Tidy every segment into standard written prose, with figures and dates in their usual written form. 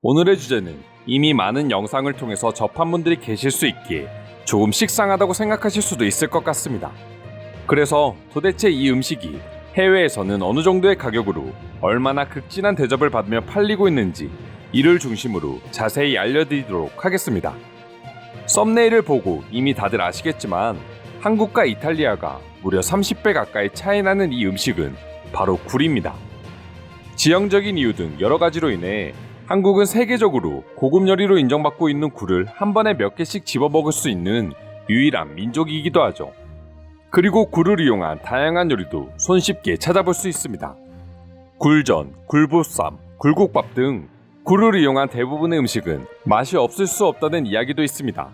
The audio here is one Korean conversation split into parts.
오늘의 주제는 이미 많은 영상을 통해서 접한 분들이 계실 수 있기에 조금 식상하다고 생각하실 수도 있을 것 같습니다. 그래서 도대체 이 음식이 해외에서는 어느 정도의 가격으로 얼마나 극진한 대접을 받으며 팔리고 있는지 이를 중심으로 자세히 알려드리도록 하겠습니다. 썸네일을 보고 이미 다들 아시겠지만 한국과 이탈리아가 무려 30배 가까이 차이 나는 이 음식은 바로 굴입니다. 지형적인 이유 등 여러 가지로 인해 한국은 세계적으로 고급 요리로 인정받고 있는 굴을 한 번에 몇 개씩 집어먹을 수 있는 유일한 민족이기도 하죠. 그리고 굴을 이용한 다양한 요리도 손쉽게 찾아볼 수 있습니다. 굴전, 굴보쌈, 굴국밥 등 굴을 이용한 대부분의 음식은 맛이 없을 수 없다는 이야기도 있습니다.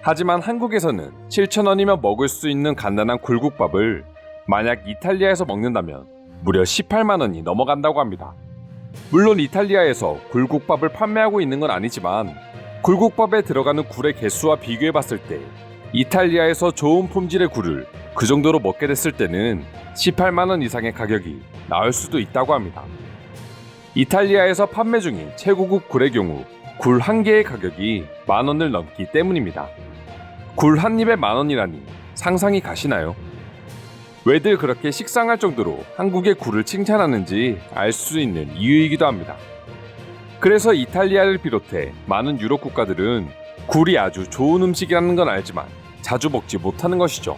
하지만 한국에서는 7,000원이면 먹을 수 있는 간단한 굴국밥을 만약 이탈리아에서 먹는다면 무려 18만 원이 넘어간다고 합니다. 물론 이탈리아에서 굴국밥을 판매하고 있는 건 아니지만 굴국밥에 들어가는 굴의 개수와 비교해봤을 때 이탈리아에서 좋은 품질의 굴을 그 정도로 먹게 됐을 때는 18만 원 이상의 가격이 나올 수도 있다고 합니다. 이탈리아에서 판매 중인 최고급 굴의 경우 굴 한 개의 가격이 10,000원을 넘기 때문입니다. 굴 한 입에 10,000원이라니 상상이 가시나요? 왜들 그렇게 식상할 정도로 한국의 굴을 칭찬하는지 알 수 있는 이유이기도 합니다. 그래서 이탈리아를 비롯해 많은 유럽 국가들은 굴이 아주 좋은 음식이라는 건 알지만 자주 먹지 못하는 것이죠.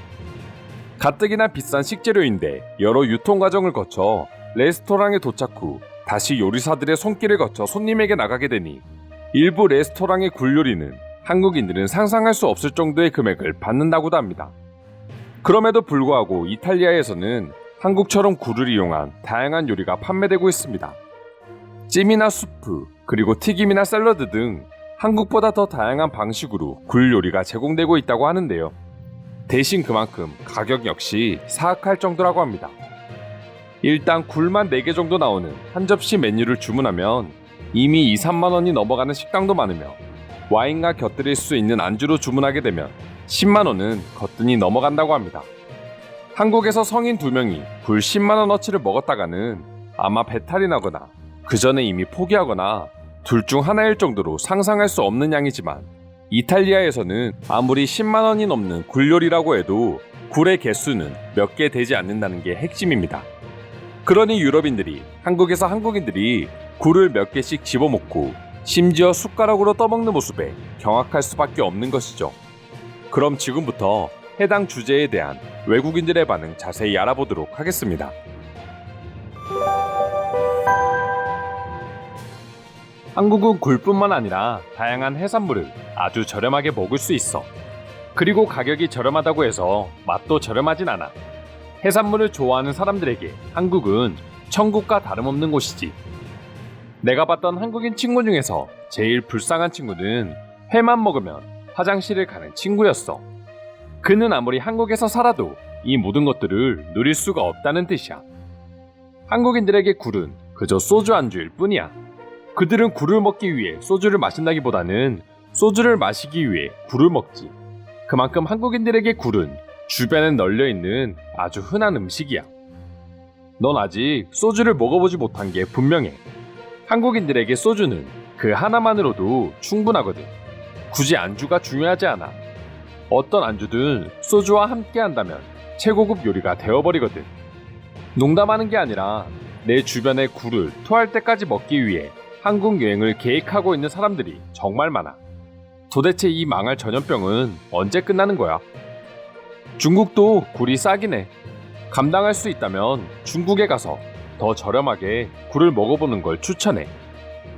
가뜩이나 비싼 식재료인데 여러 유통 과정을 거쳐 레스토랑에 도착 후 다시 요리사들의 손길을 거쳐 손님에게 나가게 되니 일부 레스토랑의 굴 요리는 한국인들은 상상할 수 없을 정도의 금액을 받는다고도 합니다. 그럼에도 불구하고 이탈리아에서는 한국처럼 굴을 이용한 다양한 요리가 판매되고 있습니다. 찜이나 수프, 그리고 튀김이나 샐러드 등 한국보다 더 다양한 방식으로 굴 요리가 제공되고 있다고 하는데요. 대신 그만큼 가격 역시 사악할 정도라고 합니다. 일단 굴만 4개 정도 나오는 한 접시 메뉴를 주문하면 이미 2-3만 원이 넘어가는 식당도 많으며 와인과 곁들일 수 있는 안주로 주문하게 되면 10만 원은 거뜬히 넘어간다고 합니다. 한국에서 성인 2명이 굴 10만 원어치를 먹었다가는 아마 배탈이 나거나 그 전에 이미 포기하거나 둘 중 하나일 정도로 상상할 수 없는 양이지만 이탈리아에서는 아무리 10만 원이 넘는 굴 요리라고 해도 굴의 개수는 몇 개 되지 않는다는 게 핵심입니다. 그러니 유럽인들이 한국에서 한국인들이 굴을 몇 개씩 집어먹고 심지어 숟가락으로 떠먹는 모습에 경악할 수밖에 없는 것이죠. 그럼 지금부터 해당 주제에 대한 외국인들의 반응 자세히 알아보도록 하겠습니다. 한국은 굴뿐만 아니라 다양한 해산물을 아주 저렴하게 먹을 수 있어. 그리고 가격이 저렴하다고 해서 맛도 저렴하진 않아. 해산물을 좋아하는 사람들에게 한국은 천국과 다름없는 곳이지. 내가 봤던 한국인 친구 중에서 제일 불쌍한 친구는 회만 먹으면 화장실을 가는 친구였어. 그는 아무리 한국에서 살아도 이 모든 것들을 누릴 수가 없다는 뜻이야. 한국인들에게 굴은 그저 소주 안주일 뿐이야. 그들은 굴을 먹기 위해 소주를 마신다기보다는 소주를 마시기 위해 굴을 먹지. 그만큼 한국인들에게 굴은 주변에 널려있는 아주 흔한 음식이야. 넌 아직 소주를 먹어보지 못한 게 분명해. 한국인들에게 소주는 그 하나만으로도 충분하거든. 굳이 안주가 중요하지 않아. 어떤 안주든 소주와 함께 한다면 최고급 요리가 되어버리거든. 농담하는 게 아니라 내 주변에 굴을 토할 때까지 먹기 위해 한국 여행을 계획하고 있는 사람들이 정말 많아. 도대체 이 망할 전염병은 언제 끝나는 거야? 중국도 굴이 싸긴 해. 감당할 수 있다면 중국에 가서 더 저렴하게 굴을 먹어보는 걸 추천해.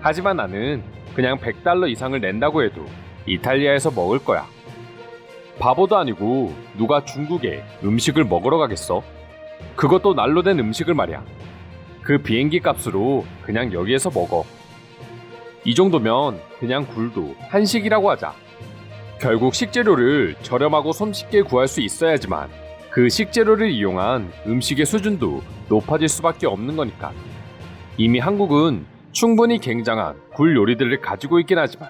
하지만 나는 그냥 100달러 이상을 낸다고 해도 이탈리아에서 먹을 거야. 바보도 아니고 누가 중국에 음식을 먹으러 가겠어? 그것도 날로 된 음식을 말이야. 그 비행기 값으로 그냥 여기에서 먹어. 이 정도면 그냥 굴도 한식이라고 하자. 결국 식재료를 저렴하고 손쉽게 구할 수 있어야지만 그 식재료를 이용한 음식의 수준도 높아질 수밖에 없는 거니까. 이미 한국은 충분히 굉장한 굴 요리들을 가지고 있긴 하지만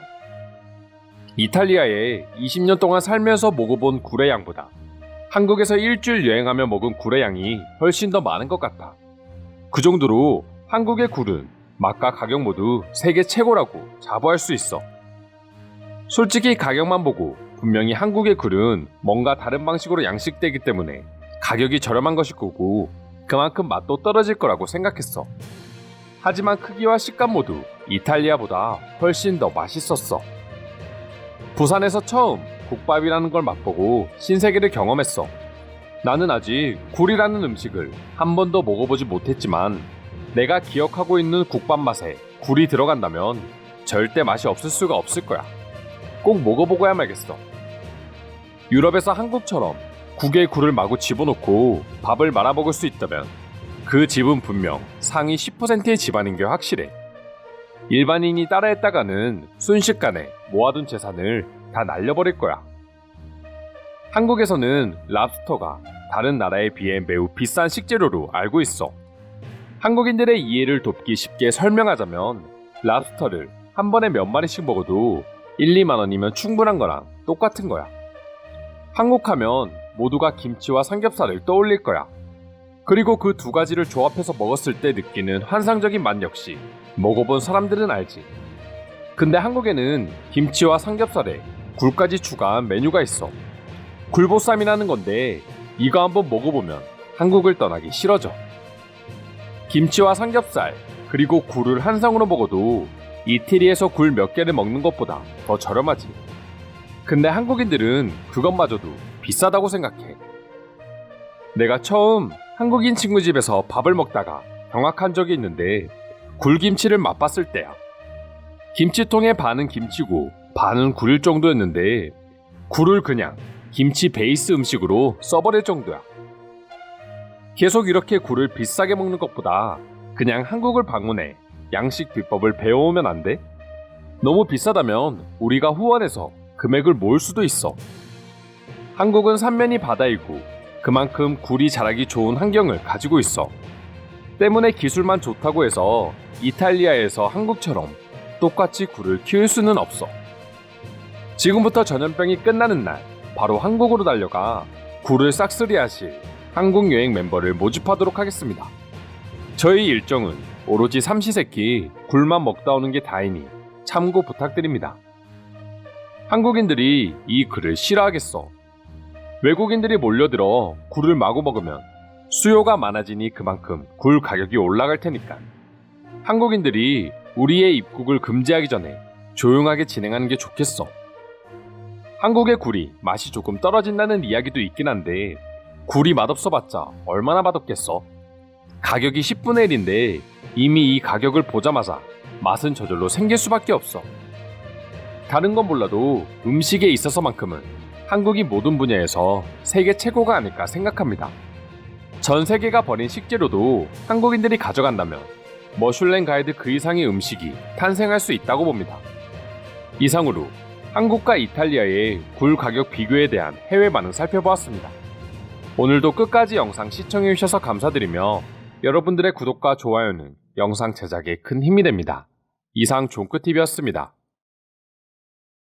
이탈리아에 20년 동안 살면서 먹어본 굴의 양보다 한국에서 일주일 여행하며 먹은 굴의 양이 훨씬 더 많은 것 같아. 그 정도로 한국의 굴은 맛과 가격 모두 세계 최고라고 자부할 수 있어. 솔직히 가격만 보고 분명히 한국의 굴은 뭔가 다른 방식으로 양식되기 때문에 가격이 저렴한 것일 거고 그만큼 맛도 떨어질 거라고 생각했어. 하지만 크기와 식감 모두 이탈리아보다 훨씬 더 맛있었어. 부산에서 처음 국밥이라는 걸 맛보고 신세계를 경험했어. 나는 아직 굴이라는 음식을 한 번도 먹어보지 못했지만 내가 기억하고 있는 국밥 맛에 굴이 들어간다면 절대 맛이 없을 수가 없을 거야. 꼭 먹어보고야 말겠어. 유럽에서 한국처럼 국에 굴을 마구 집어넣고 밥을 말아 먹을 수 있다면 그 집은 분명 상위 10%의 집안인 게 확실해. 일반인이 따라했다가는 순식간에 모아둔 재산을 다 날려버릴 거야. 한국에서는 랍스터가 다른 나라에 비해 매우 비싼 식재료로 알고 있어. 한국인들의 이해를 돕기 쉽게 설명하자면 랍스터를 한 번에 몇 마리씩 먹어도 1, 2만 원이면 충분한 거랑 똑같은 거야. 한국하면 모두가 김치와 삼겹살을 떠올릴 거야. 그리고 그 두 가지를 조합해서 먹었을 때 느끼는 환상적인 맛 역시 먹어본 사람들은 알지. 근데 한국에는 김치와 삼겹살에 굴까지 추가한 메뉴가 있어. 굴보쌈이라는 건데 이거 한번 먹어보면 한국을 떠나기 싫어져. 김치와 삼겹살 그리고 굴을 한 상으로 먹어도 이태리에서 굴 몇 개를 먹는 것보다 더 저렴하지. 근데 한국인들은 그것마저도 비싸다고 생각해. 내가 처음 한국인 친구 집에서 밥을 먹다가 경악한 적이 있는데 굴김치를 맛봤을 때야. 김치통의 반은 김치고 반은 굴일 정도였는데 굴을 그냥 김치 베이스 음식으로 써버릴 정도야. 계속 이렇게 굴을 비싸게 먹는 것보다 그냥 한국을 방문해 양식 비법을 배워오면 안 돼? 너무 비싸다면 우리가 후원해서 금액을 모을 수도 있어. 한국은 삼면이 바다이고 그만큼 굴이 자라기 좋은 환경을 가지고 있어. 때문에 기술만 좋다고 해서 이탈리아에서 한국처럼 똑같이 굴을 키울 수는 없어. 지금부터 전염병이 끝나는 날 바로 한국으로 달려가 굴을 싹쓸이 하실 한국 여행 멤버를 모집하도록 하겠습니다. 저희 일정은 오로지 삼시세끼 굴만 먹다 오는 게 다이니 참고 부탁드립니다. 한국인들이 이 글을 싫어하겠어. 외국인들이 몰려들어 굴을 마구 먹으면 수요가 많아지니 그만큼 굴 가격이 올라갈 테니까. 한국인들이 우리의 입국을 금지하기 전에 조용하게 진행하는 게 좋겠어. 한국의 굴이 맛이 조금 떨어진다는 이야기도 있긴 한데 굴이 맛없어 봤자 얼마나 맛없겠어. 가격이 10분의 1인데 이미 이 가격을 보자마자 맛은 저절로 생길 수밖에 없어. 다른 건 몰라도 음식에 있어서만큼은 한국이 모든 분야에서 세계 최고가 아닐까 생각합니다. 전 세계가 버린 식재료도 한국인들이 가져간다면 머슐랭 가이드 그 이상의 음식이 탄생할 수 있다고 봅니다. 이상으로 한국과 이탈리아의 굴 가격 비교에 대한 해외 반응 살펴보았습니다. 오늘도 끝까지 영상 시청해주셔서 감사드리며 여러분들의 구독과 좋아요는 영상 제작에 큰 힘이 됩니다. 이상 종크TV였습니다.